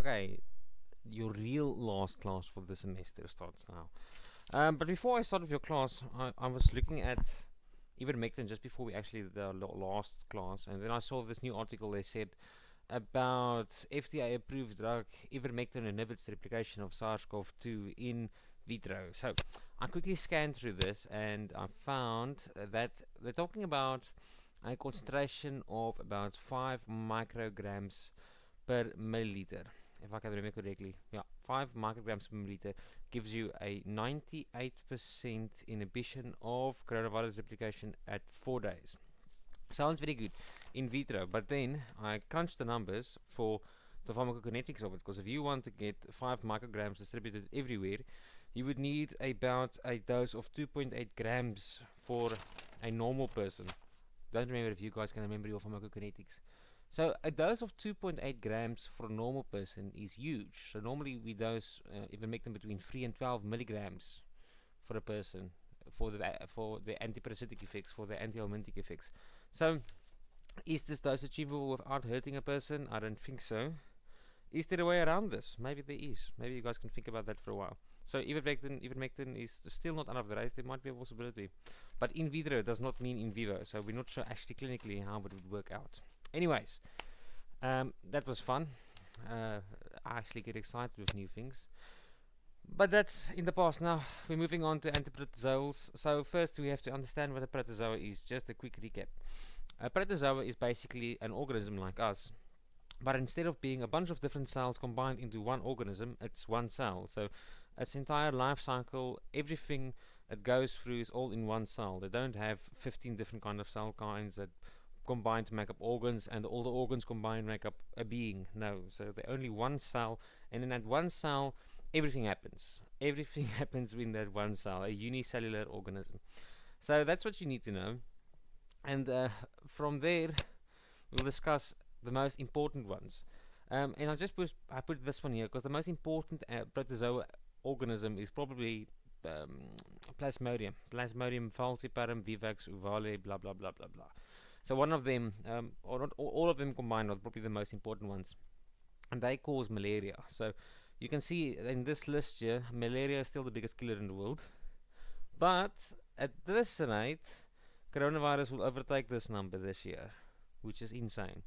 Okay, your real last class for the semester starts now. But before I start with your class, I was looking at ivermectin just before we actually did the last class, and then I saw this new article. They said about FDA approved drug ivermectin inhibits the replication of SARS-CoV-2 in vitro. So I quickly scanned through this and I found that they're talking about a concentration of about 5 micrograms per milliliter. If I can remember correctly, yeah, 5 micrograms per milliliter gives you a 98% inhibition of coronavirus replication at 4 days. Sounds very good in vitro, but then I crunched the numbers for the pharmacokinetics of it, because if you want to get 5 micrograms distributed everywhere, you would need about a dose of 2.8 grams for a normal person. Don't remember if you guys can remember your pharmacokinetics. So a dose of 2.8 grams for a normal person is huge. So normally we dose even make them between 3 and 12 milligrams for a person for the antiparasitic effects, for the anthelmintic effects. So is this dose achievable without hurting a person? I don't think so. Is there a way around this? Maybe there is. Maybe you guys can think about that for a while. So ivermectin is still not out of the race. There might be a possibility. But in vitro does not mean in vivo. So we're not sure actually clinically how it would work out. Anyways, that was fun. I actually get excited with new things. But that's in the past now. We're moving on to antiprotozoals. So first we have to understand what a protozoa is. Just a quick recap. A protozoa is basically an organism like us, but instead of being a bunch of different cells combined into one organism, it's one cell. So its entire life cycle, everything it goes through is all in one cell. They don't have 15 different kind of cell kinds that combine to make up organs, and all the organs combined make up a being. No, so they're only one cell, and in that one cell everything happens. Everything happens in that one cell, a unicellular organism. So that's what you need to know. And from there we'll discuss the most important ones. And I put this one here because the most important protozoa organism is probably Plasmodium falciparum, vivax, uvale, blah blah blah blah blah. So one of them, or not all of them combined, are probably the most important ones, and they cause malaria. So you can see in this list here, malaria is still the biggest killer in the world, but at this rate, coronavirus will overtake this number this year, which is insane.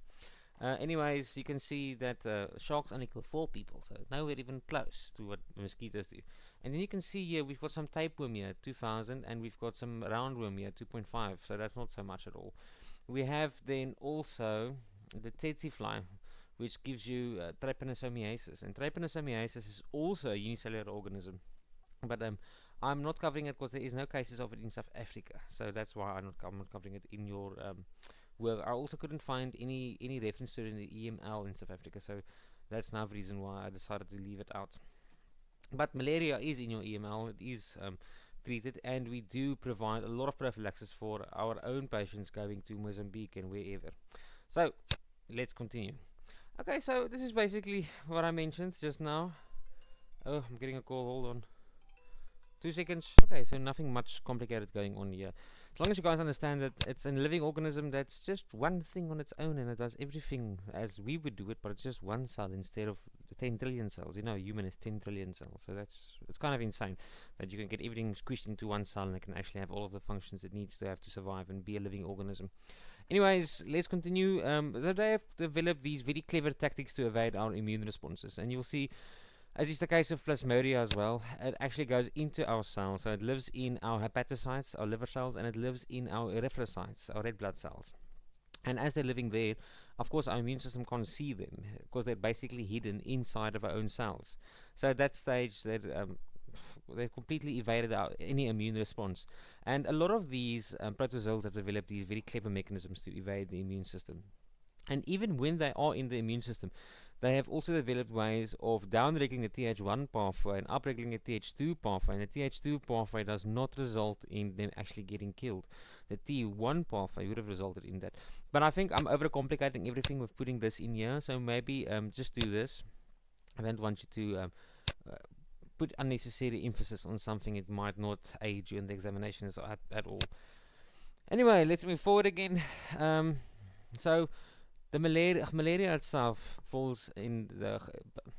Anyways, you can see that sharks only kill 4 people, so nowhere even close to what mosquitoes do. And then you can see here we've got some tapeworm here, 2000, and we've got some roundworm here, 2.5, so that's not so much at all. We have then also the tsetse fly, which gives you trypanosomiasis, and trypanosomiasis is also a unicellular organism, but I'm not covering it because there is no cases of it in South Africa, so that's why I'm not covering it in your work. I also couldn't find any reference to it in the EML in South Africa, so that's another reason why I decided to leave it out. But malaria is in your EML, it is treated, and we do provide a lot of prophylaxis for our own patients going to Mozambique and wherever. So let's continue. Okay, so this is basically what I mentioned just now. Oh, I'm getting a call, hold on. 2 seconds. Okay, so nothing much complicated going on here. As long as you guys understand that it's a living organism that's just one thing on its own, and it does everything as we would do it, but it's just one cell instead of 10 trillion cells. You know, human is 10 trillion cells, so it's kind of insane that you can get everything squished into one cell and it can actually have all of the functions it needs to have to survive and be a living organism. Anyways, let's continue. So they have developed these very clever tactics to evade our immune responses, and you'll see, as is the case of Plasmodium as well, it actually goes into our cells. So it lives in our hepatocytes, our liver cells, and it lives in our erythrocytes, our red blood cells. And as they're living there, of course, our immune system can't see them because they're basically hidden inside of our own cells. So at that stage, they've completely evaded any immune response. And a lot of these protozoals have developed these very clever mechanisms to evade the immune system. And even when they are in the immune system, they have also developed ways of downregulating the Th1 pathway and upregulating the Th2 pathway. And the Th2 pathway does not result in them actually getting killed. The T1 pathway would have resulted in that. But I think I'm overcomplicating everything with putting this in here. So maybe just do this. I don't want you to put unnecessary emphasis on something it might not aid you in the examinations at all. Anyway, let's move forward again. So the malaria itself falls in the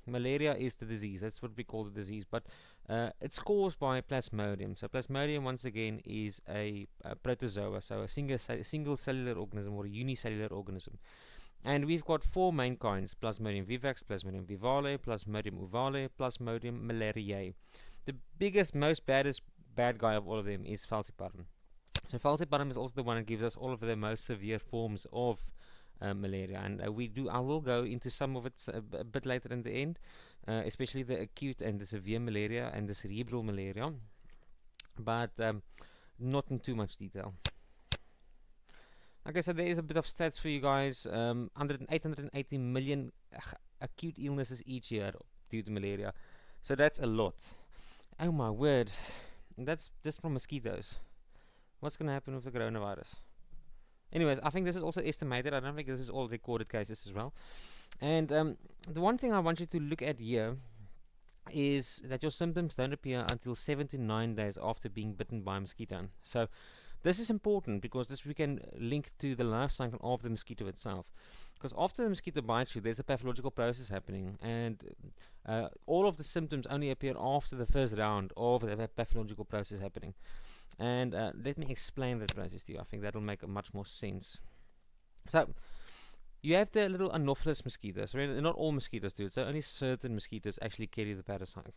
malaria is the disease. That's what we call the disease. But it's caused by Plasmodium. So Plasmodium, once again, is a protozoa, so a single cellular organism or a unicellular organism. And we've got four main kinds: Plasmodium vivax, Plasmodium vivale, Plasmodium ovale, Plasmodium malariae. The biggest, most bad guy of all of them is falciparum. So falciparum is also the one that gives us all of the most severe forms of malaria, and I will go into some of it a bit later in the end, especially the acute and the severe malaria and the cerebral malaria, but not in too much detail. Okay, so there is a bit of stats for you guys. 880 million acute illnesses each year due to malaria. So that's a lot. Oh my word. That's just from mosquitoes. What's going to happen with the coronavirus? Anyways, I think this is also estimated. I don't think this is all recorded cases as well. And the one thing I want you to look at here is that your symptoms don't appear until 7 to 9 days after being bitten by a mosquito. So this is important because this we can link to the life cycle of the mosquito itself. Because after the mosquito bites you, there's a pathological process happening, and all of the symptoms only appear after the first round of the pathological process happening. And let me explain that process to you. I think that'll make much more sense. So you have the little Anopheles mosquitoes. Right? Not all mosquitoes do it, so only certain mosquitoes actually carry the parasite.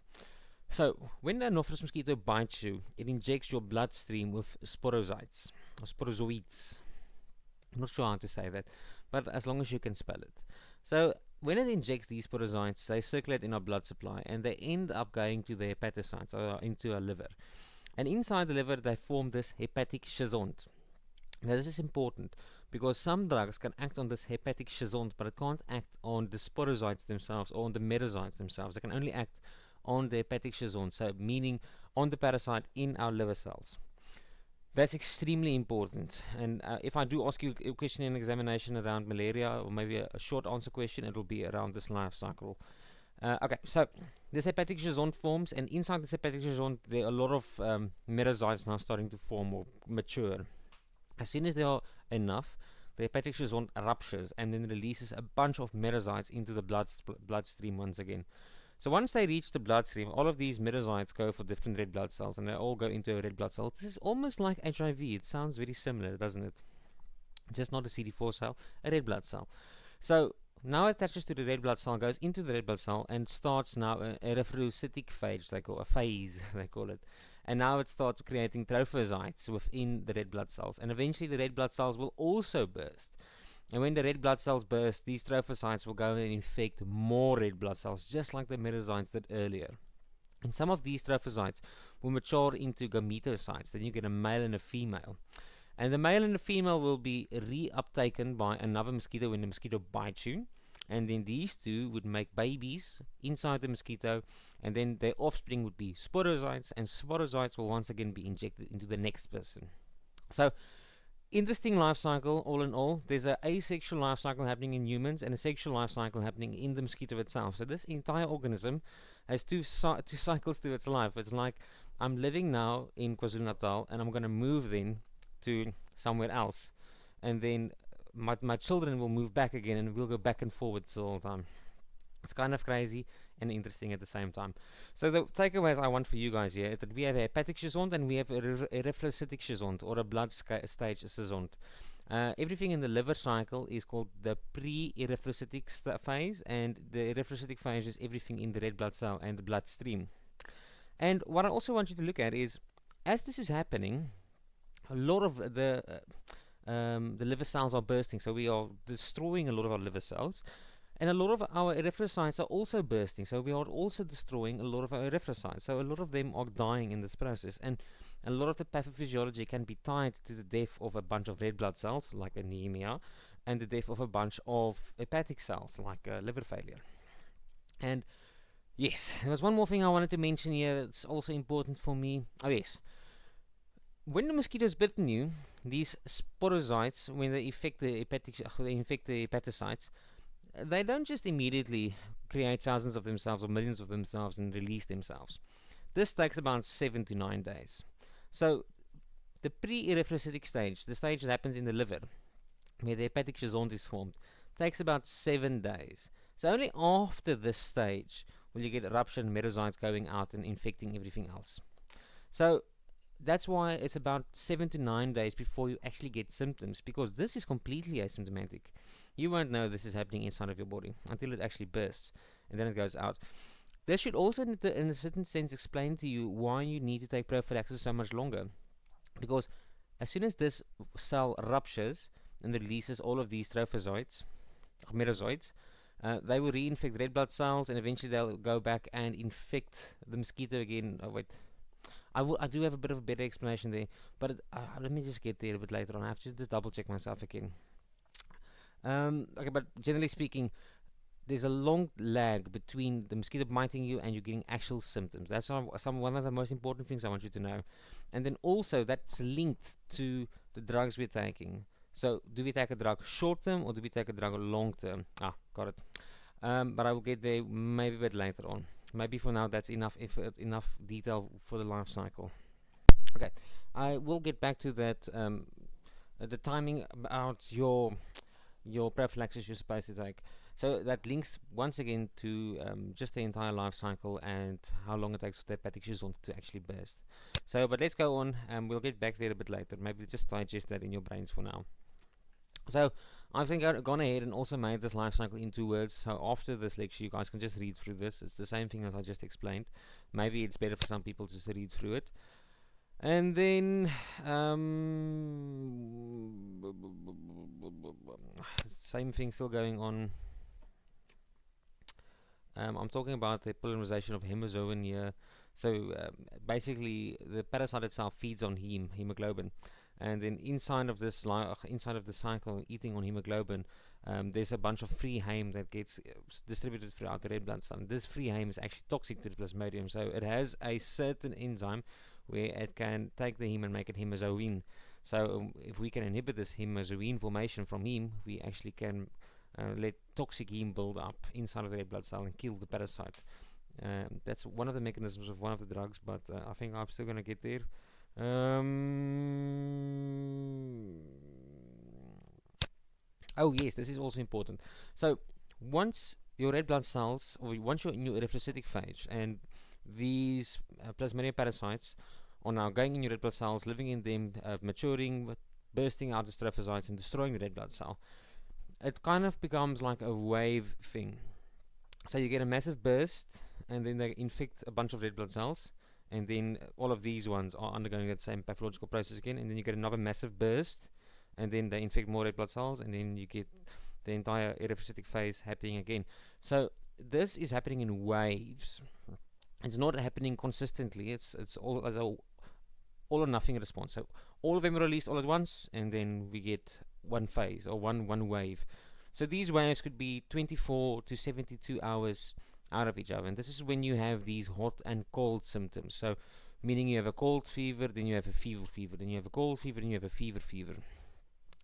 So, when the Anopheles mosquito bites you, it injects your bloodstream with sporozoites, or sporozoites. I'm not sure how to say that, but as long as you can spell it. So, when it injects these sporozoites, they circulate in our blood supply, and they end up going to the hepatocytes, or into our liver. And inside the liver, they form this hepatic schizont. Now, this is important, because some drugs can act on this hepatic schizont, but it can't act on the sporozoites themselves, or on the metazoites themselves. They can only act on the hepatic schizont, so meaning on the parasite in our liver cells. That's extremely important. And if I do ask you a question in examination around malaria, or maybe a short answer question, it will be around this life cycle. Okay, so this hepatic schizont forms, and inside this hepatic schizont, there are a lot of metazoites now starting to form or mature. As soon as there are enough, the hepatic schizont ruptures and then releases a bunch of metazoites into the bloodstream once again. So once they reach the bloodstream, all of these metazoites go for different red blood cells, and they all go into a red blood cell. This is almost like HIV. It sounds very similar, doesn't it? Just not a CD4 cell, a red blood cell. So now it attaches to the red blood cell, goes into the red blood cell, and starts now a erythrocytic phase, they call it. And now it starts creating trophozoites within the red blood cells, and eventually the red blood cells will also burst. And when the red blood cells burst, these trophocytes will go and infect more red blood cells, just like the metazoites did earlier. And some of these trophocytes will mature into gametocytes. Then you get a male and a female. And the male and the female will be reuptaken by another mosquito when the mosquito bites you. And then these two would make babies inside the mosquito. And then their offspring would be sporozoites. And sporozoites will once again be injected into the next person. So, interesting life cycle, all in all. There's an asexual life cycle happening in humans and a sexual life cycle happening in the mosquito itself. So this entire organism has two cycles to its life. It's like, I'm living now in KwaZulu-Natal, and I'm going to move then to somewhere else. And then my children will move back again, and we'll go back and forwards all the time. It's kind of crazy and interesting at the same time. So the takeaways I want for you guys here is that we have a hepatic schizont and we have a erythrocytic schizont, or a blood stage schizont. Everything in the liver cycle is called the pre-erythrocytic phase, and the erythrocytic phase is everything in the red blood cell and the bloodstream. And what I also want you to look at is, as this is happening, a lot of the liver cells are bursting, so we are destroying a lot of our liver cells. And a lot of our erythrocytes are also bursting, so we are also destroying a lot of our erythrocytes. So a lot of them are dying in this process, and a lot of the pathophysiology can be tied to the death of a bunch of red blood cells, like anemia, and the death of a bunch of hepatic cells, like liver failure. And yes, there was one more thing I wanted to mention here that's also important for me. Oh yes, when the mosquito's bitten you, these sporozoites, when they infect the hepatocytes, they don't just immediately create thousands of themselves or millions of themselves and release themselves. This takes about 7 to 9 days. So the pre-erythrocytic stage, the stage that happens in the liver, where the hepatic schizont is formed, takes about 7 days. So only after this stage will you get eruption, metazoites going out and infecting everything else. So that's why it's about 7 to 9 days before you actually get symptoms, because this is completely asymptomatic. You won't know this is happening inside of your body until it actually bursts, and then it goes out. This should also, in a certain sense, explain to you why you need to take prophylaxis so much longer. Because as soon as this cell ruptures and releases all of these trophozoites, metazoites, they will reinfect red blood cells, and eventually they'll go back and infect the mosquito again. Oh, wait. I do have a bit of a better explanation there, but let me just get there a bit later on. I have to just double check myself again. Okay, but generally speaking, there's a long lag between the mosquito biting you and you getting actual symptoms. That's one of the most important things I want you to know. And then also that's linked to the drugs we're taking. So do we take a drug short term or do we take a drug long term? Got it. But I will get there maybe a bit later on. Maybe for now that's enough enough detail for the life cycle. Okay, I will get back to that. The timing about your prophylaxis you're supposed to take. So that links once again to just the entire life cycle and how long it takes for the hepatic chisel to actually burst. So, but let's go on, and we'll get back there a bit later. Maybe just digest that in your brains for now. So, I think I've gone ahead and also made this life cycle into words. So after this lecture, you guys can just read through this. It's the same thing as I just explained. Maybe it's better for some people just to read through it. And then same thing still going on. I'm talking about the polymerization of hemozoin here. So basically, the parasite itself feeds on hemoglobin, and then inside of this cycle, eating on hemoglobin, there's a bunch of free heme that gets distributed throughout the red blood cell. And this free heme is actually toxic to the plasmodium, so it has a certain enzyme where it can take the heme and make it hemozoin. So if we can inhibit this hemozoin formation from heme, we actually can let toxic heme build up inside of the red blood cell and kill the parasite. That's one of the mechanisms of one of the drugs, but I think I'm still going to get there. Oh yes, this is also important. So once your red blood cells, or once you're in your erythrocytic phase, and these plasmodium parasites are now going in your red blood cells, living in them, maturing, bursting out the trophozoites and destroying the red blood cell, it kind of becomes like a wave thing. So you get a massive burst, and then they infect a bunch of red blood cells, and then all of these ones are undergoing that same pathological process again, and then you get another massive burst, and then they infect more red blood cells, and then you get the entire erythrocytic phase happening again. So this is happening in waves. It's not happening consistently. It's all or nothing response. So all of them are released all at once, and then we get one phase or one wave. So these waves could be 24 to 72 hours out of each other, and this is when you have these hot and cold symptoms. So meaning you have a cold fever, then you have a fever, then you have a cold fever, then you have a fever.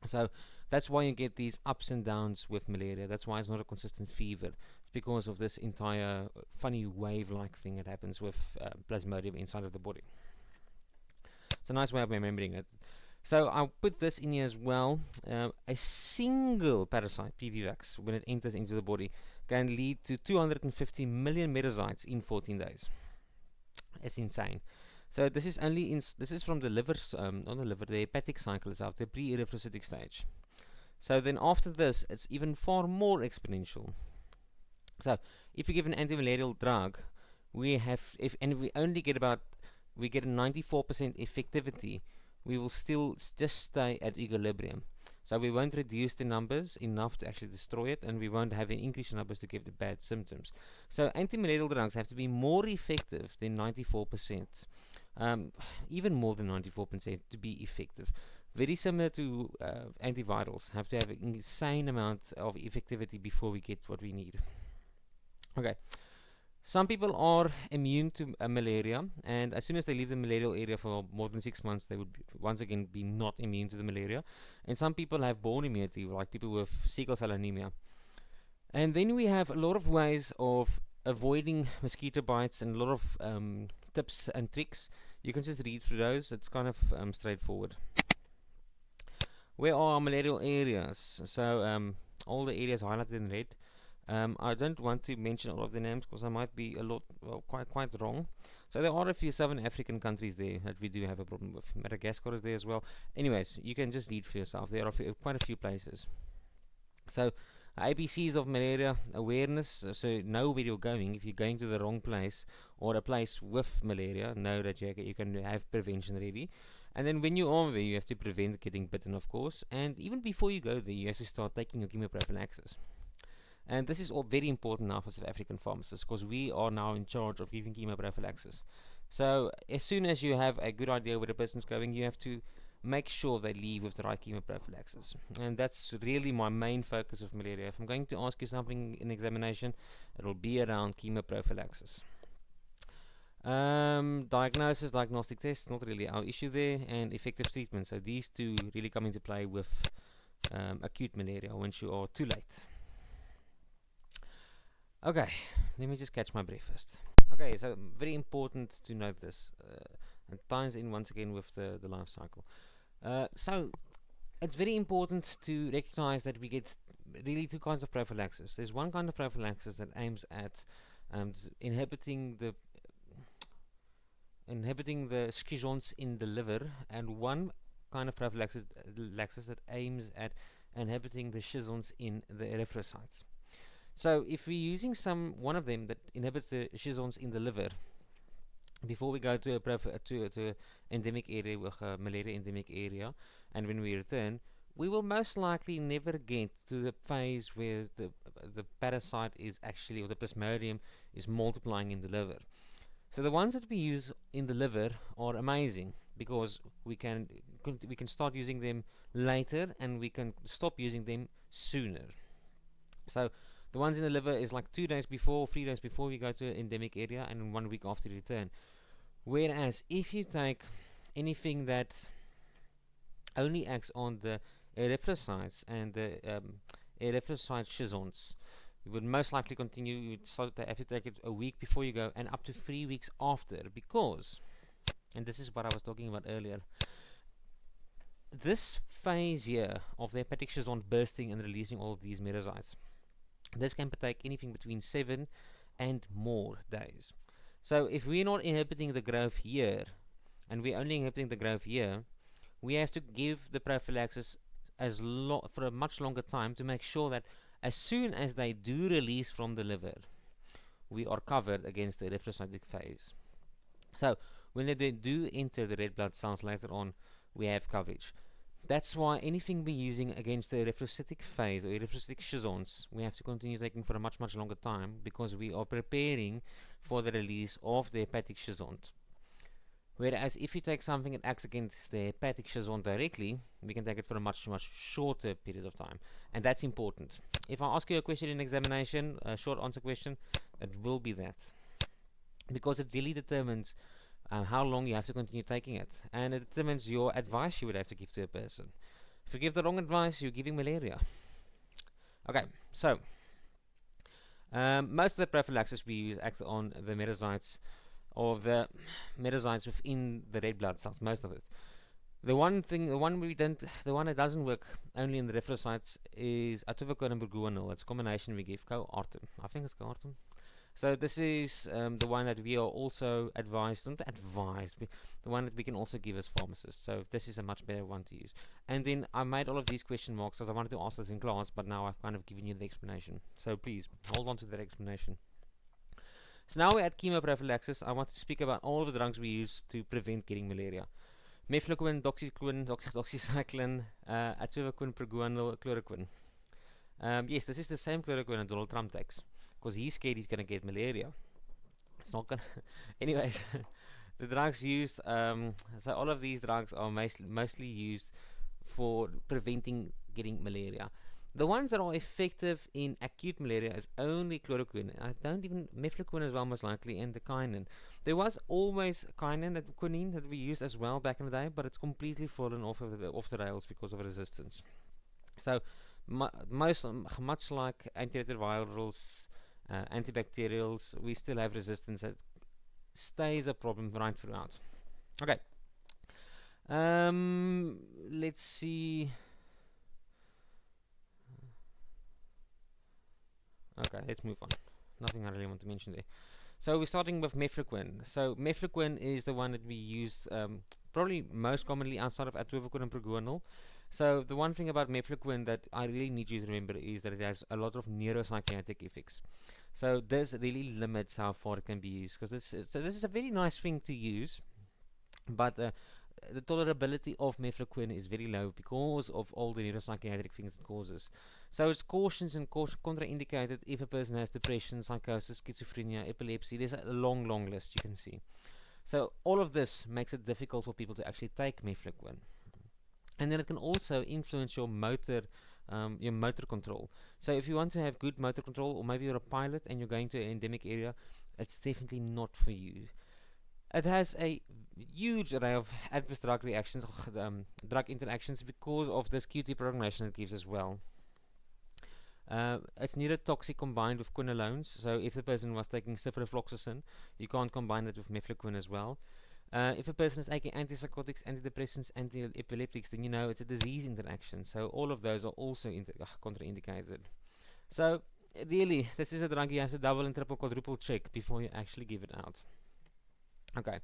So that's why you get these ups and downs with malaria. That's why it's not a consistent fever. It's because of this entire funny wave-like thing that happens with plasmodium inside of the body. It's a nice way of remembering it. So I'll put this in here as well. A single parasite, PVVAX, when it enters into the body, can lead to 250 million metazoites in 14 days. It's insane. So this is only this is from the liver, not the liver, the hepatic cycle is out, the pre-erythrocytic stage. So then after this, it's even far more exponential. So if you give an antimalarial drug, we only get we get a 94% effectivity, we will still just stay at equilibrium. So we won't reduce the numbers enough to actually destroy it, and we won't have an increase in numbers to give the bad symptoms. So antimalarial drugs have to be more effective than 94%, even more than 94% to be effective. Very similar to antivirals, have to have an insane amount of effectivity before we get what we need. Okay. Some people are immune to malaria, and as soon as they leave the malarial area for more than 6 months, they would once again be not immune to the malaria. And some people have bone immunity, like people with sickle cell anemia. And then we have a lot of ways of avoiding mosquito bites and a lot of tips and tricks. You can just read through those. It's kind of straightforward. Where are our malarial areas? So all the areas highlighted in red. I don't want to mention all of the names because I might be quite wrong. So there are a few southern African countries there that we do have a problem with. Madagascar is there as well. Anyways, you can just read for yourself. There are quite a few places. So ABCs of malaria awareness. So know where you're going. If you're going to the wrong place or a place with malaria, know that you can have prevention ready. And then when you are there, you have to prevent getting bitten, of course. And even before you go there, you have to start taking your chemoprophylaxis. And this is all very important now for South African pharmacists because we are now in charge of giving chemoprophylaxis. So as soon as you have a good idea where the person's going, you have to make sure they leave with the right chemoprophylaxis. And that's really my main focus of malaria. If I'm going to ask you something in examination, it will be around chemoprophylaxis. Diagnosis, diagnostic tests, not really our issue there, and effective treatment. So these two really come into play with acute malaria once you are too late. Okay, let me just catch my breath first. Okay, so very important to note this. It ties in once again with the life cycle. So it's very important to recognize that we get really two kinds of prophylaxis. There's one kind of prophylaxis that aims at inhibiting the schizons in the liver, and one kind of prophylaxis that aims at inhibiting the schizons in the erythrocytes. So if we're using one of them that inhibits the schizons in the liver, before we go to a endemic area with a malaria endemic area, and when we return, we will most likely never get to the phase where the parasite is actually, or the plasmodium is multiplying in the liver. So the ones that we use in the liver are amazing because we can start using them later and we can stop using them sooner. So the ones in the liver is like 2 days before, 3 days before we go to an endemic area, and 1 week after the return. Whereas if you take anything that only acts on the erythrocytes and the erythrocyte schizons, you would most likely continue. You would have to take it a week before you go, and up to 3 weeks after, because, and this is what I was talking about earlier, this phase here of the hepatic schizon bursting and releasing all of these merozytes, this can take anything between 7 and more days. So if we're not inhibiting the growth here, and we're only inhibiting the growth here, we have to give the prophylaxis for a much longer time to make sure that as soon as they do release from the liver, we are covered against the erythrocytic phase. So when they do enter the red blood cells later on, we have coverage. That's why anything we're using against the erythrocytic phase or erythrocytic schizons, we have to continue taking for a much longer time, because we are preparing for the release of the hepatic schizons. Whereas if you take something that acts against the hepatic schizon directly, we can take it for a much shorter period of time. And that's important. If I ask you a question in examination, a short answer question, it will be that. Because it really determines how long you have to continue taking it. And it determines your advice you would have to give to a person. If you give the wrong advice, you're giving malaria. Okay, so most of the prophylaxis we use act on the merozytes, or the merozytes within the red blood cells, most of it. The one that doesn't work only in the erythrocytes is atuvacone and berguanil. It's a combination we give, coartem. I think it's coartem. So this is the one that we are also advised, not advised, the one that we can also give as pharmacists. So this is a much better one to use. And then I made all of these question marks because I wanted to ask this in class, but now I've kind of given you the explanation. So please hold on to that explanation. So now we're at chemoprophylaxis. I want to speak about all of the drugs we use to prevent getting malaria. Mefloquine, doxycycline, atuvacone, preguanil, chloroquine. Yes, this is the same chloroquine that Donald Trump takes, because he's scared he's going to get malaria. It's not going to... Anyways, the drugs used... so all of these drugs are mostly used for preventing getting malaria. The ones that are effective in acute malaria is only chloroquine. I don't even... Mefloquine as well, most likely, and the quinine. There was always quinine that we used as well back in the day, but it's completely fallen off the rails because of resistance. So, much like antiretrovirals, antibacterials, we still have resistance that stays a problem right throughout. Okay. Let's see. Okay, let's move on. Nothing I really want to mention there. So we're starting with mefloquine. So mefloquine is the one that we use probably most commonly outside of atorvaquone and proguanil. So the one thing about mefloquine that I really need you to remember is that it has a lot of neuropsychiatric effects. So this really limits how far it can be used, because this is a very nice thing to use, but the tolerability of mefloquine is very low because of all the neuropsychiatric things it causes. So it's cautions and contraindicated if a person has depression, psychosis, schizophrenia, epilepsy. There's a long, long list you can see. So all of this makes it difficult for people to actually take mefloquine. And then it can also influence your motor control. So if you want to have good motor control, or maybe you're a pilot and you're going to an endemic area, it's definitely not for you. It has a huge array of adverse drug reactions, drug interactions, because of this QT prolongation it gives as well. It's neurotoxic combined with quinolones, so if the person was taking ciprofloxacin, you can't combine it with mefloquine as well. If a person is taking antipsychotics, antidepressants, anti-epileptics, then you know it's a disease interaction. So all of those are also contraindicated. So really, this is a drug you have to double and triple, quadruple check before you actually give it out. Okay.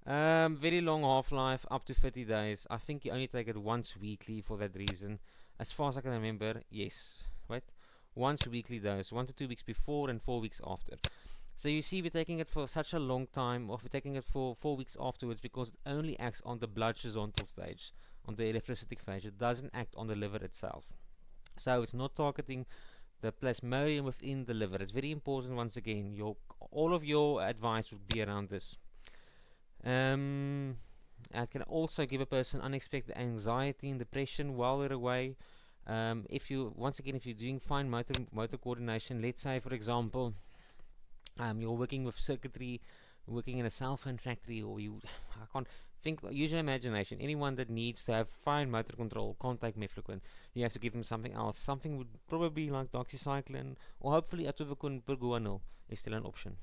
Very long half-life, up to 30 days. I think you only take it once weekly for that reason. As far as I can remember, yes. Right? Once weekly dose, 1 to 2 weeks before and 4 weeks after. So you see, we're taking it for such a long time, or we're taking it for 4 weeks afterwards, because it only acts on the blood horizontal stage, on the erythrocytic phase. It doesn't act on the liver itself. So it's not targeting the plasmodium within the liver. It's very important. Once again, all of your advice would be around this. It can also give a person unexpected anxiety and depression while they're away. If you're doing fine motor coordination, let's say for example, you're working with circuitry, working in a cell phone factory, or I can't think, use your imagination. Anyone that needs to have fine motor control can't take mefloquine. You have to give them something else. Something would probably be like doxycycline, or hopefully atorvaquone proguanil is still an option.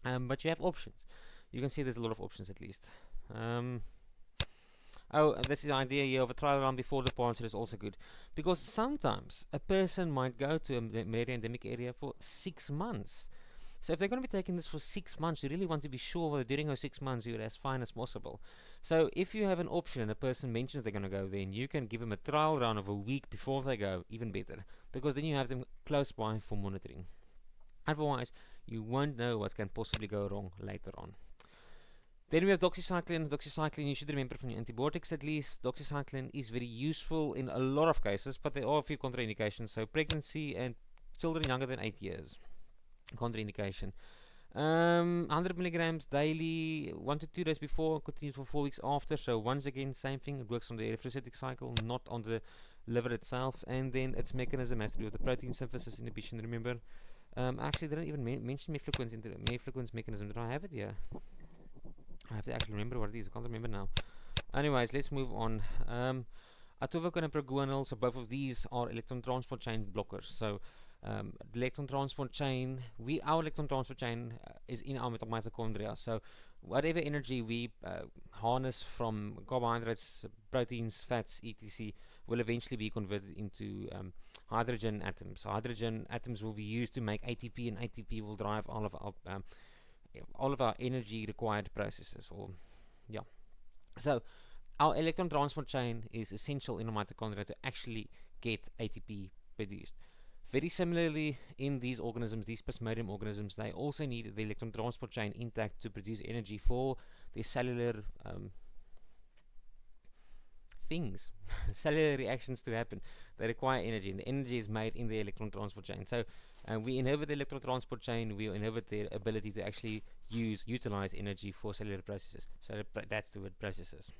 But you have options. You can see there's a lot of options at least. This is the idea here of a trial run before departure is also good, because sometimes a person might go to a malaria endemic area for 6 months. So if they're going to be taking this for 6 months, you really want to be sure that during those 6 months you're as fine as possible. So if you have an option and a person mentions they're going to go, then you can give them a trial run of a week before they go, even better, because then you have them close by for monitoring. Otherwise, you won't know what can possibly go wrong later on. Then we have doxycycline. Doxycycline, you should remember from your antibiotics at least. Doxycycline is very useful in a lot of cases, but there are a few contraindications. So pregnancy and children younger than 8 years. Contraindication. 100 milligrams daily, 1 to 2 days before, continues for 4 weeks after. So once again, same thing. It works on the erythrocytic cycle, not on the liver itself. And then its mechanism has to do with the protein synthesis inhibition. Remember, actually, they didn't even mention mefloquine's mechanism. Did I have it? Yeah. I have to actually remember what it is. I can't remember now. Anyways, let's move on. Atorvaquone and proguanil, so both of these are electron transport chain blockers. So the electron transport chain, our electron transport chain is in our mitochondria. So whatever energy we harness from carbohydrates, proteins, fats, etc., will eventually be converted into hydrogen atoms. So hydrogen atoms will be used to make ATP, and ATP will drive all of our energy required processes. So our electron transport chain is essential in our mitochondria to actually get ATP produced. Very similarly, in these organisms, these plasmodium organisms, they also need the electron transport chain intact to produce energy for their cellular things, cellular reactions to happen. They require energy, and the energy is made in the electron transport chain. So we inhibit the electron transport chain, we inhibit their ability to actually utilize energy for cellular processes. So that's the word, processes.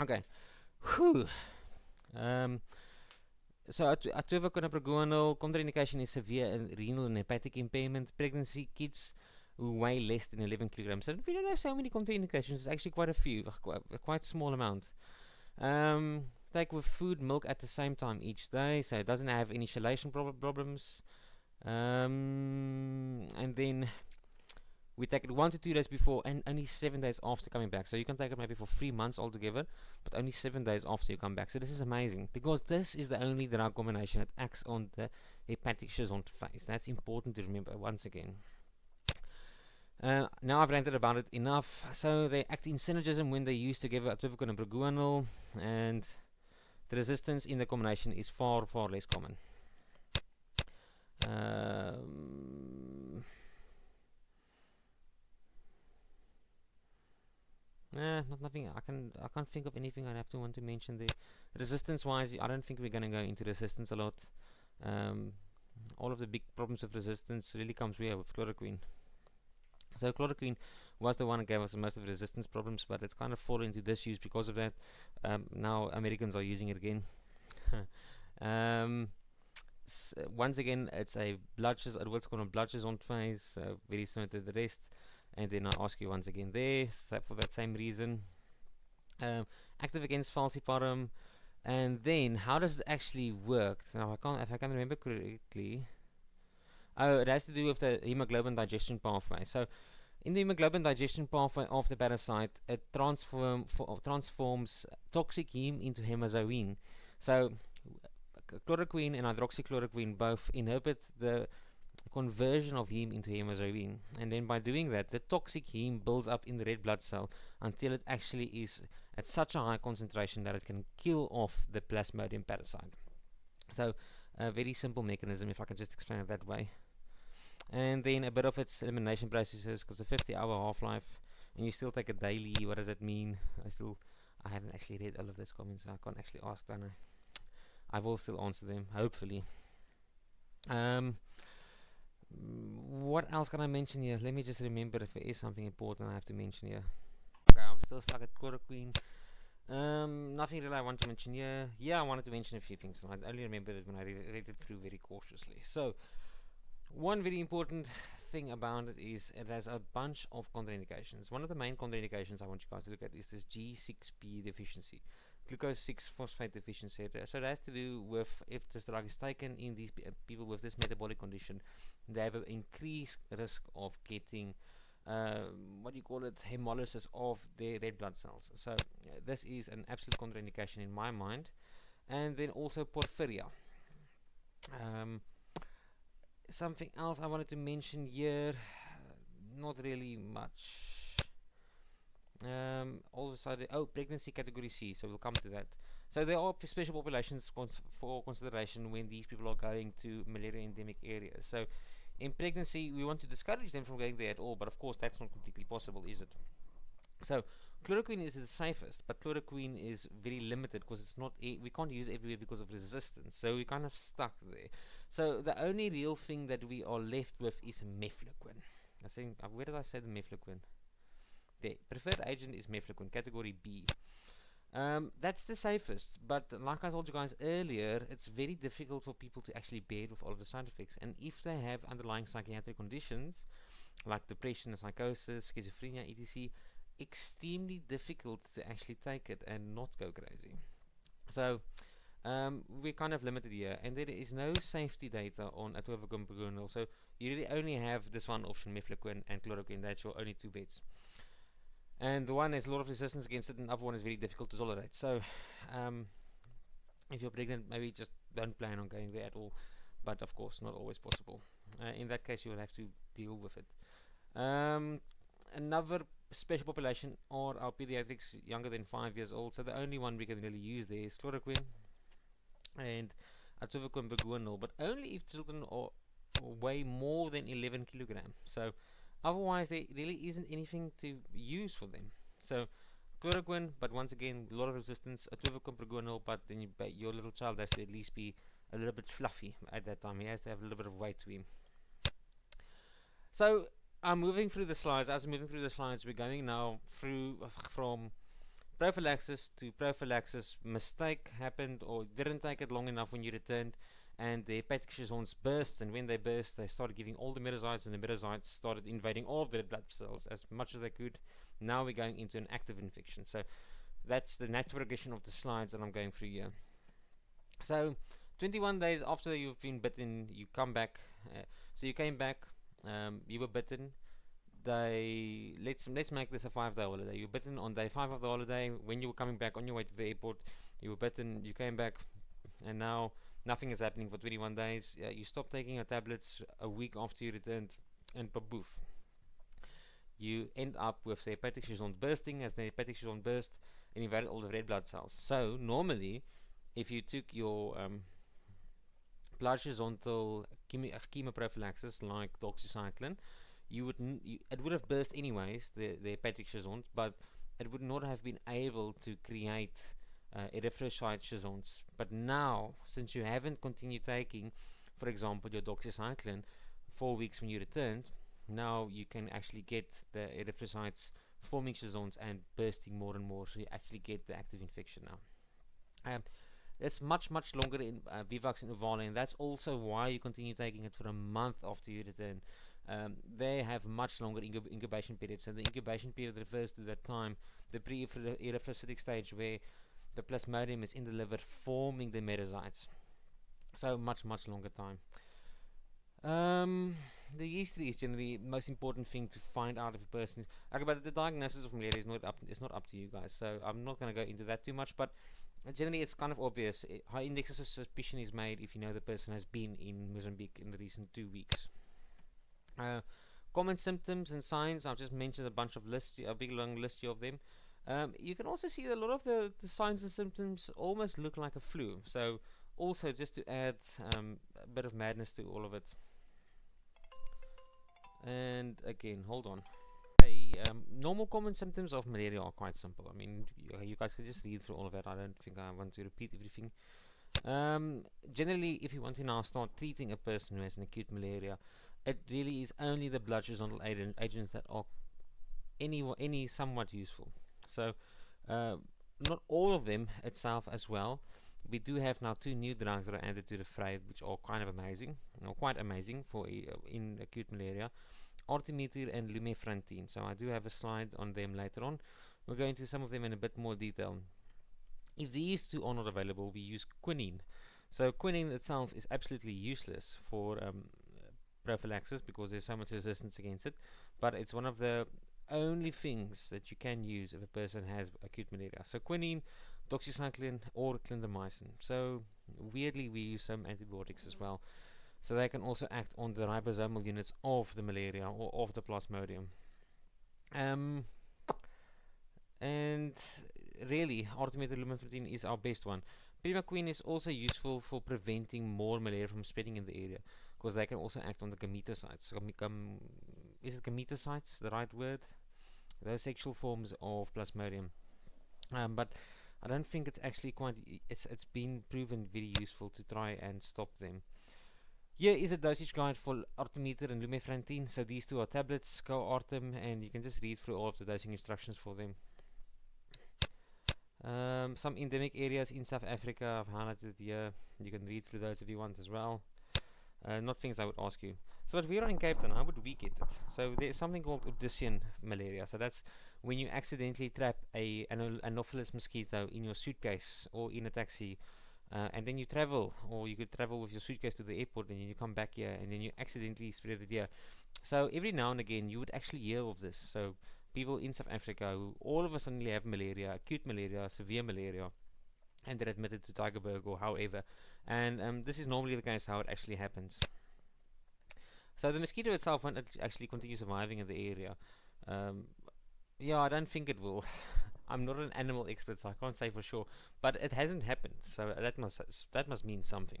Okay. Whew. So atorvaquone and proguanil, contraindication is severe and renal and hepatic impairment, pregnancy, kids who weigh less than 11 kilograms. So we don't have so many contraindications. It's actually quite a few, quite small amount. Take with food, milk at the same time each day, so it doesn't have initiation problems. And then we take it 1 to 2 days before and only 7 days after coming back. So you can take it maybe for 3 months altogether, but only 7 days after you come back. So this is amazing, because this is the only drug combination that acts on the hepatic schizoid phase. That's important to remember once again. Now I've ranted about it enough. So they act in synergism when they use together atypical and proguanil, and the resistance in the combination is far, far less common. Nothing. I can't think of anything I'd have to want to mention there. Resistance-wise, I don't think we're going to go into resistance a lot. All of the big problems of resistance really comes here with chloroquine. So chloroquine was the one that gave us most of the resistance problems, but it's kind of fallen into disuse because of that. Now Americans are using it again. Once again, it's a what's called a blood schizoid phase, very similar to the rest. And then I ask you once again there, so for that same reason. Active against falciparum. And then, how does it actually work? Now, if I can remember correctly. Oh, it has to do with the hemoglobin digestion pathway. So, in the hemoglobin digestion pathway of the parasite, it transforms toxic heme into hemozoin. So, chloroquine and hydroxychloroquine both inhibit the conversion of heme into hemozoin, and then by doing that, the toxic heme builds up in the red blood cell until it actually is at such a high concentration that it can kill off the Plasmodium parasite. So a very simple mechanism, if I can just explain it that way. And then a bit of its elimination processes, because a 50-hour half-life, and you still take it daily. What does that mean? I haven't actually read all of those comments, so I can't actually ask, don't I will still answer them, hopefully. What else can I mention here? Let me just remember if there is something important I have to mention here. Okay, I'm still stuck at chloroquine. Nothing really I want to mention here. Yeah, I wanted to mention a few things. I only remembered it when I read it through very cautiously. So, one very important thing about it is it has a bunch of contraindications. One of the main contraindications I want you guys to look at is this G6P deficiency, glucose 6-phosphate deficiency. So it has to do with if this drug is taken in these people with this metabolic condition, they have an increased risk of getting hemolysis of their red blood cells. So this is an absolute contraindication in my mind. And then also porphyria. Something else I wanted to mention here, not really much. All of a sudden, pregnancy category C, so we'll come to that. So there are special populations for consideration when these people are going to malaria endemic areas. So in pregnancy, we want to discourage them from going there at all, but of course that's not completely possible, is it? So chloroquine is the safest, but chloroquine is very limited because it's not we can't use it everywhere because of resistance. So we're kind of stuck there. So the only real thing that we are left with is mefloquine. I think where did I say the mefloquine? The preferred agent is mefloquine, category B. That's the safest, but like I told you guys earlier, it's very difficult for people to actually bear with all of the side effects. And if they have underlying psychiatric conditions like depression, psychosis, schizophrenia, etc., extremely difficult to actually take it and not go crazy. So we're kind of limited here, and there is no safety data on atovaquone. So you really only have this one option, mefloquine and chloroquine. That's your only two bets. And the one has a lot of resistance against it, and the other one is very difficult to tolerate. So if you're pregnant, maybe just don't plan on going there at all. But of course, not always possible. In that case, you will have to deal with it. Another special population are our pediatrics younger than 5 years old. So the only one we can really use there is chloroquine and atovaquone baguanil, but only if children are weigh more than 11 kilograms. So otherwise, there really isn't anything to use for them. So chloroquine, but once again, a lot of resistance. Atovaquone baguanil, but then your little child has to at least be a little bit fluffy at that time. He has to have a little bit of weight to him. So I'm moving through the slides. As I'm moving through the slides, we're going now through from prophylaxis to prophylaxis. Mistake happened or didn't take it long enough when you returned, and the hepatic schizoids burst, and when they burst, they started giving all the metazoites, and the metazoites started invading all of the red blood cells as much as they could. Now we're going into an active infection. So that's the natural progression of the slides that I'm going through here. So 21 days after you've been bitten, you come back. So you came back, you were bitten. Let's make this a 5-day holiday. You were bitten on day 5 of the holiday. When you were coming back on your way to the airport, you were bitten, you came back, and now nothing is happening for 21 days. You stop taking your tablets a week after you returned, and poof, you end up with the hepatic shouzon bursting. As the hepatic shouzon burst, and invaded all the red blood cells. So normally, if you took your blood horizontal chemoprophylaxis like doxycycline, it would have burst anyways, the hepatic shouzons, but it would not have been able to create erythrocyte shouzons. But now, since you haven't continued taking, for example, your doxycycline 4 weeks when you returned, now you can actually get the erythrocytes forming shouzons and bursting more and more, so you actually get the active infection now. It's much longer in Vivax and Uvale, and that's also why you continue taking it for a month after you return. They have much longer incubation periods, and the incubation period refers to that time, the pre-erythrocytic stage, where the plasmodium is in the liver forming the metazoites. So much longer time. The history is generally the most important thing to find out if a person. But the diagnosis of malaria is not up to you guys, so I'm not going to go into that too much. But generally, it's kind of obvious. High indexes of suspicion is made if you know the person has been in Mozambique in the recent 2 weeks. Common symptoms and signs. I've just mentioned a bunch of lists, a big long list of them. You can also see that a lot of the signs and symptoms almost look like a flu. So also, just to add a bit of madness to all of it. And again, hold on. Normal common symptoms of malaria are quite simple. I mean, you guys can just read through all of that. I don't think I want to repeat everything. Generally, if you want to now start treating a person who has an acute malaria, it really is only the blood horizontal agents that are any somewhat useful. So, not all of them itself as well. We do have now 2 new drugs that are added to the fray, which are kind of amazing, quite amazing for in acute malaria. Artemether and lumefantrine. So I do have a slide on them later on. We'll go into some of them in a bit more detail. If these 2 are not available, we use quinine. So quinine itself is absolutely useless for prophylaxis because there's so much resistance against it, but it's one of the only things that you can use if a person has acute malaria. So quinine, doxycycline, or clindamycin. So weirdly, we use some antibiotics as well. So they can also act on the ribosomal units of the malaria or of the plasmodium. And really, artemether lumefantrine is our best one. Primaquine is also useful for preventing more malaria from spreading in the area, because they can also act on the gametocytes. Is it gametocytes the right word? Those sexual forms of plasmodium. But I don't think it's actually it's been proven very useful to try and stop them. Here is a dosage guide for artemether and lumefantrine. So these 2 are tablets, co-artem, and you can just read through all of the dosing instructions for them. Some endemic areas in South Africa I've highlighted here. You can read through those if you want as well. Not things I would ask you. So but we're in Cape Town, how would we get it? So there's something called Odyssean malaria. So that's when you accidentally trap a Anopheles mosquito in your suitcase or in a taxi, and then you travel, or you could travel with your suitcase to the airport, and then you come back here, and then you accidentally spread it here. So every now and again you would actually hear of this. So people in South Africa who all of a sudden have malaria, acute malaria, severe malaria, and they're admitted to Tygerberg or however. And this is normally the case how it actually happens. So the mosquito itself won't actually continue surviving in the area. Yeah, I don't think it will. I'm not an animal expert, so I can't say for sure. But it hasn't happened, so that must mean something.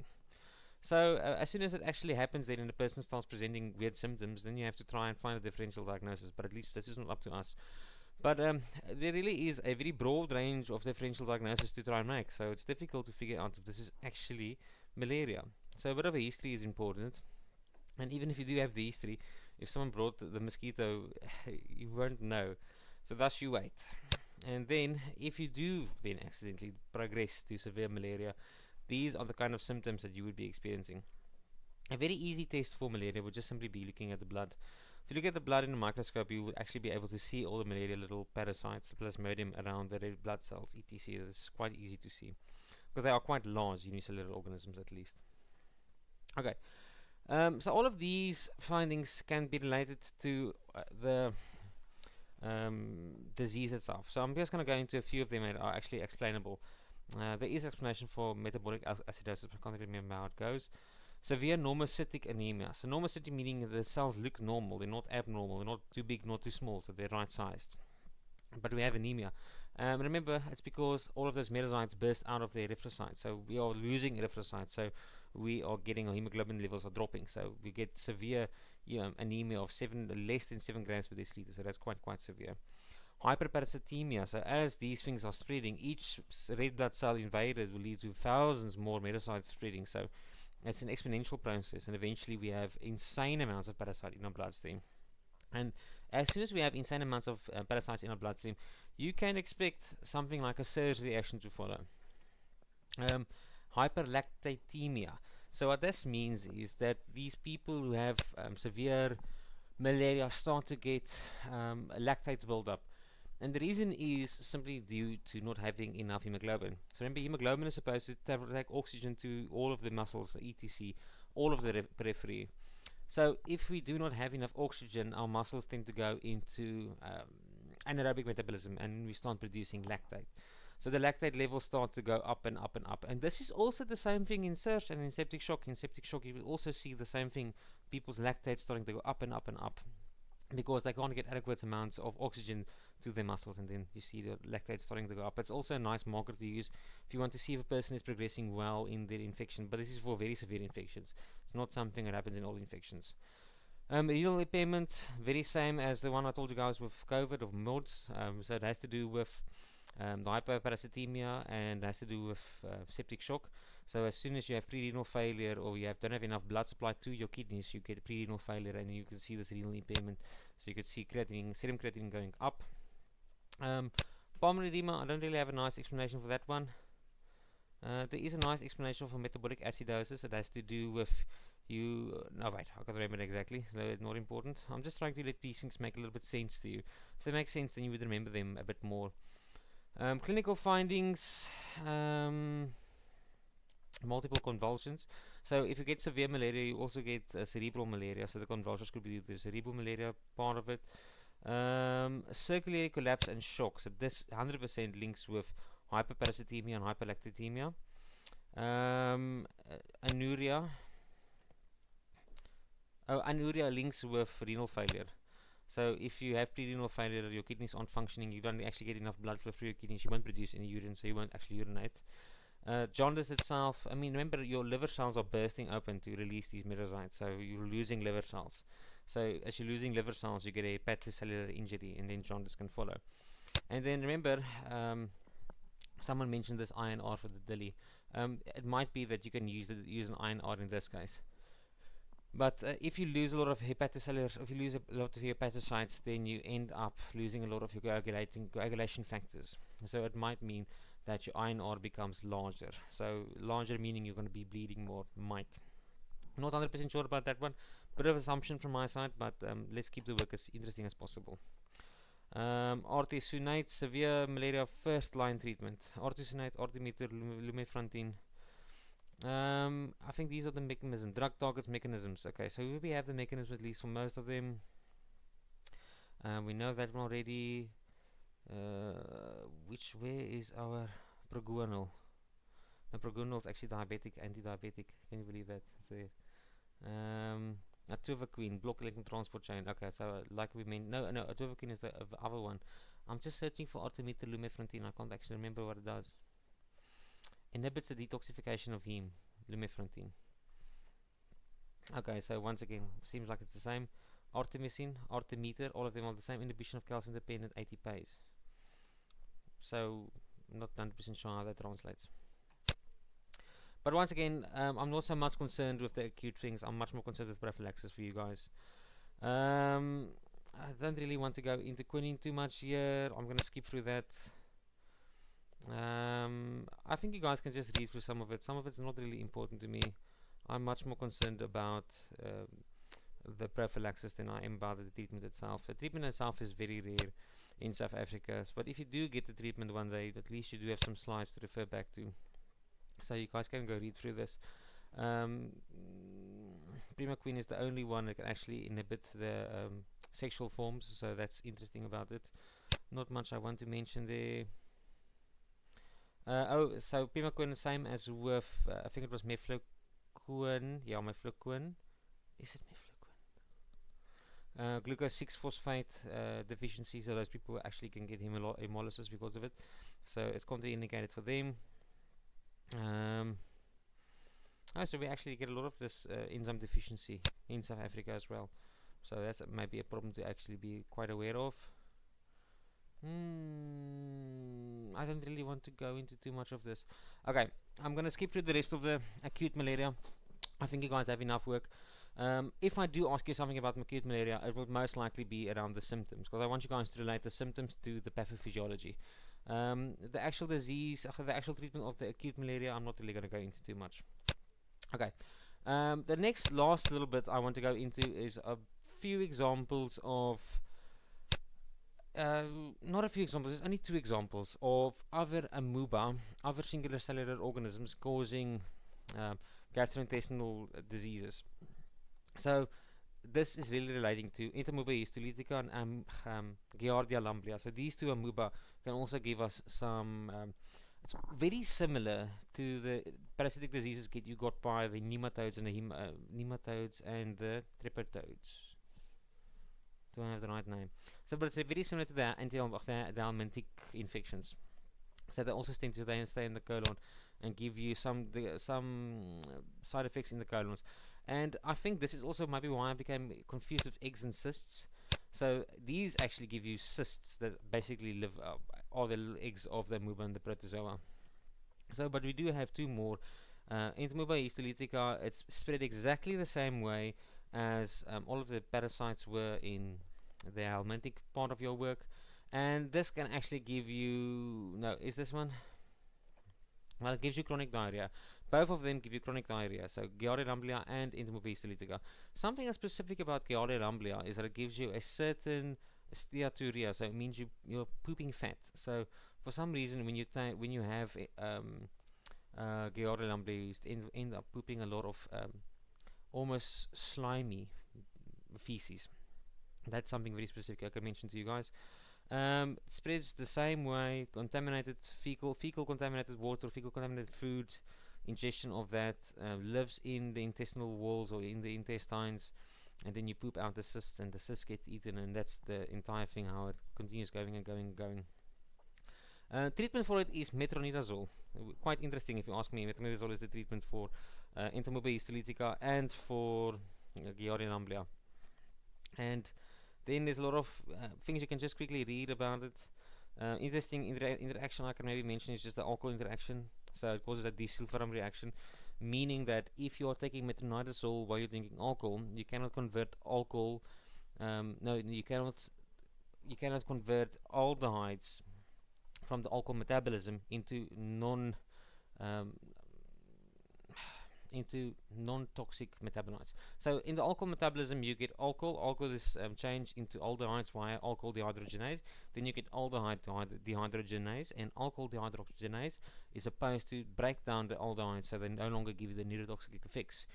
So as soon as it actually happens, then and the person starts presenting weird symptoms, then you have to try and find a differential diagnosis. But at least this is not up to us. But there really is a very broad range of differential diagnosis to try and make. So it's difficult to figure out if this is actually malaria. So a bit of a history is important. And even if you do have the history, if someone brought the mosquito, you won't know. So thus you wait. And then, if you do then accidentally progress to severe malaria, these are the kind of symptoms that you would be experiencing. A very easy test for malaria would just simply be looking at the blood. If you look at the blood in a microscope, you would actually be able to see all the malaria little parasites, the plasmodium around the red blood cells, etc. It's quite easy to see, because they are quite large unicellular organisms at least. Okay. So all of these findings can be related to the disease itself. So I'm just going to go into a few of them that are actually explainable. There is explanation for metabolic acidosis, but I can't remember how it goes. Severe normocytic anemia. So normocytic meaning the cells look normal, they're not abnormal, they're not too big, not too small, so they're right sized. But we have anemia. Remember, it's because all of those metazoites burst out of their erythrocytes. So we are losing erythrocytes. So we are getting our hemoglobin levels are dropping. So we get severe anemia of less than 7 grams per deciliter. So that's quite severe. Hyperparasitemia. So as these things are spreading, each red blood cell invaded will lead to thousands more metazoites spreading. So it's an exponential process, and eventually we have insane amounts of parasite in our bloodstream. And as soon as we have insane amounts of parasites in our bloodstream, you can expect something like a surge reaction to follow. Hyperlactatemia. So what this means is that these people who have severe malaria start to get lactate buildup. And the reason is simply due to not having enough hemoglobin. So remember, hemoglobin is supposed to take oxygen to all of the muscles, etc., all of the periphery. So if we do not have enough oxygen, our muscles tend to go into anaerobic metabolism, and we start producing lactate. So the lactate levels start to go up and up and up. And this is also the same thing in SIRS and in septic shock. In septic shock, you will also see the same thing. People's lactate starting to go up and up and up because they can't get adequate amounts of oxygen to their muscles, and then you see the lactate starting to go up. It's also a nice marker to use if you want to see if a person is progressing well in their infection, but this is for very severe infections. It's not something that happens in all infections. Renal impairment, very same as the one I told you guys with COVID of MODS. So it has to do with the hyperparasitemia, and has to do with septic shock. So as soon as you have pre-renal failure, or you don't have enough blood supply to your kidneys, you get pre-renal failure, and you can see this renal impairment. So you could see serum creatinine going up. Pulmonary edema, I don't really have a nice explanation for that one. There is a nice explanation for metabolic acidosis. It has to do with no, wait, I can't remember it exactly, so it's not important. I'm just trying to let these things make a little bit sense to you. If they make sense, then you would remember them a bit more. Clinical findings, multiple convulsions. So if you get severe malaria, you also get cerebral malaria. So the convulsions could be the cerebral malaria part of it. Circulatory collapse and shock. So this 100% links with hyperparasitemia and hyperlactatemia. Anuria. Anuria links with renal failure. So if you have pre-renal failure, your kidneys aren't functioning, you don't actually get enough blood flow through your kidneys, you won't produce any urine, so you won't actually urinate. Jaundice itself, I mean, remember, your liver cells are bursting open to release these metazoites, so you're losing liver cells. So as you're losing liver cells, you get a hepatocellular injury, and then jaundice can follow. And then remember, someone mentioned this INR for the DILI. It might be that you can use an INR in this case. But if you lose a lot of hepatocellular, if you lose a lot of your hepatocytes, then you end up losing a lot of your coagulation factors. So it might mean that your INR becomes larger. So larger meaning you're going to be bleeding more, might. Not 100% sure about that one. Bit of assumption from my side, but let's keep the work as interesting as possible. Artesunate, severe malaria first line treatment. Artesunate, artemether, lumefantrine. I think these are the mechanisms, drug targets mechanisms. Okay, so we have the mechanism at least for most of them. We know that one already. Where is our proguanil? The proguanil is actually diabetic, anti-diabetic. Can you believe that? It's there. Atovaquone, block electron transport chain. Okay, so like we mean, no, atovaquone is the other one. I'm just searching for artemether lumefantrine. I can't actually remember what it does. Inhibits the detoxification of heme, lumefantrine. Okay, so once again, seems like it's the same. Artemisinin, artemether, all of them are the same. Inhibition of calcium-dependent ATPase. So, not 100% sure how that translates. But once again, I'm not so much concerned with the acute things. I'm much more concerned with prophylaxis for you guys. I don't really want to go into quinine too much here. I'm going to skip through that. I think you guys can just read through some of it. Some of it's not really important to me. I'm much more concerned about the prophylaxis than I am about the treatment itself. The treatment itself is very rare in South Africa, but if you do get the treatment one day, at least you do have some slides to refer back to. So you guys can go read through this. Primaquine is the only one that can actually inhibit the sexual forms, so that's interesting about it. Not much I want to mention there. So pimaquine the same as with, I think it was mefloquine. Yeah, mefloquine. Is it mefloquine? Glucose 6 phosphate deficiency, so those people actually can get hemolysis because of it. So it's contraindicated for them. So we actually get a lot of this enzyme deficiency in South Africa as well. So that's maybe a problem to actually be quite aware of. I don't really want to go into too much of this. Okay, I'm gonna skip through the rest of the acute malaria. I think you guys have enough work. If I do ask you something about acute malaria, it will most likely be around the symptoms, because I want you guys to relate the symptoms to the pathophysiology. The actual disease, the actual treatment of the acute malaria, I'm not really going to go into too much. Okay. The next last little bit I want to go into is a few examples of not a few examples, there's only 2 examples of other amoeba, other singular cellular organisms causing gastrointestinal diseases. So this is really relating to Entamoeba histolytica and Giardia lamblia. So these 2 amoeba can also give us some. It's very similar to the parasitic diseases you got by the nematodes and the nematodes and the triptodes. Do I have the right name? So, but it's very similar to the anti-helminthic infections. So they also tend to stay in the colon and give you some side effects in the colons. And I think this is also maybe why I became confused with eggs and cysts. So these actually give you cysts that basically live are the eggs of the amoeba and the protozoa. So, but we do have 2 more. Entamoeba histolytica, it's spread exactly the same way as all of the parasites were in the helminthic part of your work. And this can actually give you, no, is this one? Well, it gives you chronic diarrhea. Both of them give you chronic diarrhea. So Giardia lamblia and Entamoeba histolytica. Something that's specific about Giardia lamblia is that it gives you a certain steatorrhea. So it means you're pooping fat. So for some reason, when you have Giardia lamblia, you end up pooping a lot of almost slimy feces. That's something very specific I can mention to you guys. Spreads the same way, contaminated fecal contaminated water, fecal contaminated food, ingestion of that lives in the intestinal walls or in the intestines, and then you poop out the cysts, and the cyst gets eaten, and that's the entire thing, how it continues going and going and going. Treatment for it is metronidazole. Quite interesting if you ask me. Metronidazole is the treatment for Entamoeba histolytica and for Giardia lamblia. And then there's a lot of things you can just quickly read about it. Interesting interaction I can maybe mention is just the alcohol interaction. So it causes a desulfuram reaction, meaning that if you are taking metronidazole while you're drinking alcohol, you cannot convert alcohol. No, you cannot convert aldehydes from the alcohol metabolism into non-toxic metabolites. So in the alcohol metabolism, you get alcohol. Alcohol is changed into aldehydes via alcohol dehydrogenase. Then you get aldehyde dehydrogenase, and alcohol dehydrogenase is supposed to break down the aldehydes, so they no longer give you the neurotoxic effects.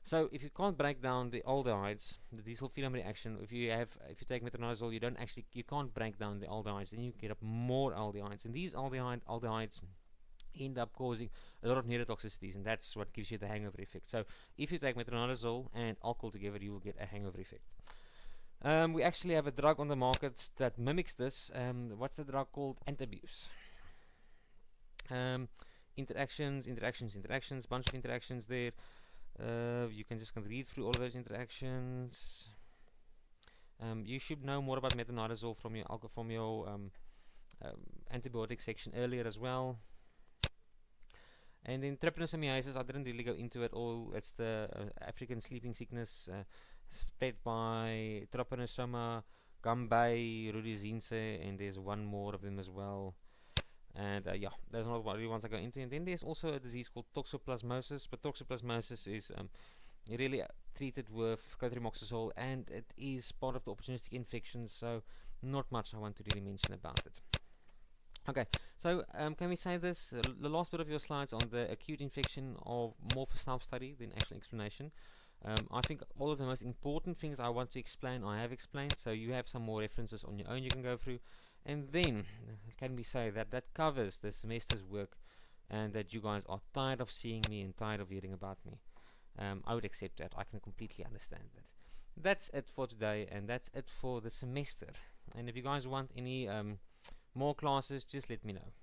So if you can't break down the aldehydes, the desulfuram reaction, if you take metronidazole, you can't break down the aldehydes, then you get up more aldehydes, and these aldehydes end up causing a lot of neurotoxicities, and that's what gives you the hangover effect. So if you take metronidazole and alcohol together, you will get a hangover effect. We actually have a drug on the market that mimics this. What's the drug called? Antabuse. Interactions, bunch of interactions there. You can just read through all of those interactions. You should know more about metronidazole from your antibiotic section earlier as well. And then trypanosomiasis, I didn't really go into it all. It's the African sleeping sickness spread by Trypanosoma gambae, rhodesiense, and there's one more of them as well. And yeah, those are not really ones I go into. And then there's also a disease called toxoplasmosis, but toxoplasmosis is really treated with cotrimoxazole, and it is part of the opportunistic infections, so not much I want to really mention about it. Okay, so can we say this? The last bit of your slides on the acute infection are more for self-study than actual explanation. I think all of the most important things I want to explain, I have explained, so you have some more references on your own you can go through. And then, can we say that that covers the semester's work and that you guys are tired of seeing me and tired of hearing about me. I would accept that. I can completely understand that. That's it for today, and that's it for the semester. And if you guys want any more classes, just let me know.